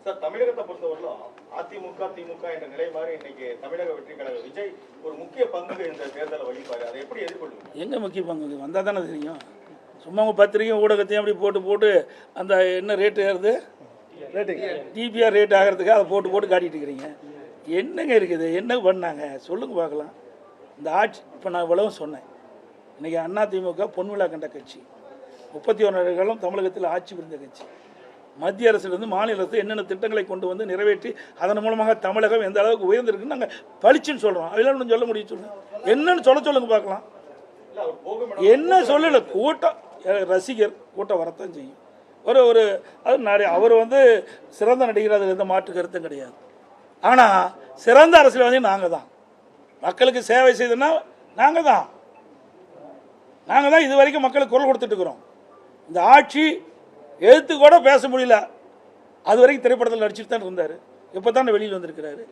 Sir, தமிழகத்தை பொறுத்தவரையிலும் அதிமுக திமுக என்ற நிலை மாதிரி இன்னைக்கு தமிழக வெற்றி கழக விஜய் ஒரு முக்கிய பங்கு இந்த தேர்தலை வகிப்பாரு. அதை எப்படி எதிர்கொள்ளுங்க? எங்க முக்கிய பங்கு வந்தால் தானே தெரியும். சும்மா உங்கள் பத்திரிகை ஊடகத்தையும் அப்படி போட்டு அந்த என்ன ரேட்டு ஏறுது, டிபிஆர் ரேட் ஆகிறதுக்கு அதை போட்டு காட்டிட்டு இருக்கிறீங்க. என்னங்க இருக்குது, என்ன பண்ணாங்க சொல்லுங்க பார்க்கலாம். இந்த ஆட்சி இப்போ நான் இவ்வளவும் சொன்னேன். இன்றைக்கி அதிமுக பொன்விழா கண்ட கட்சி, 31 ஆண்டுகளும் தமிழகத்தில் ஆட்சி புரிந்த கட்சி. மத்திய அரசிலிருந்து மாநில அரசு என்னென்ன திட்டங்களை கொண்டு வந்து நிறைவேற்றி அதன் மூலமாக தமிழகம் எந்த அளவுக்கு உயர்ந்திருக்குன்னு நாங்கள் பளிச்சுன்னு சொல்கிறோம். அதெல்லாம் சொல்ல முடியும், சொல்லுங்கள் என்னன்னு சொல்லுங்க பார்க்கலாம். என்ன சொல்லலை, கூட்டம் ரசிகர் கூட்டம் வரத்தான் செய்யும். ஒரு அது நிறைய அவர் சிறந்த நடிகர், அதில் எந்த மாற்று கருத்தும் கிடையாது. ஆனால் சிறந்த அரசியல்வாதி நாங்கள் தான். மக்களுக்கு சேவை செய்தோன்னா நாங்கள் தான் இது வரைக்கும் மக்களுக்கு குரல் கொடுத்துட்டு இருக்கிறோம். இந்த ஆட்சி எழுத்து கூட பேச முடியல, அது வரைக்கும் திரைப்படத்தில் நடிச்சுட்டு தான் இருந்தார். இப்போ தான் வெளியில் வந்திருக்கிறாரு.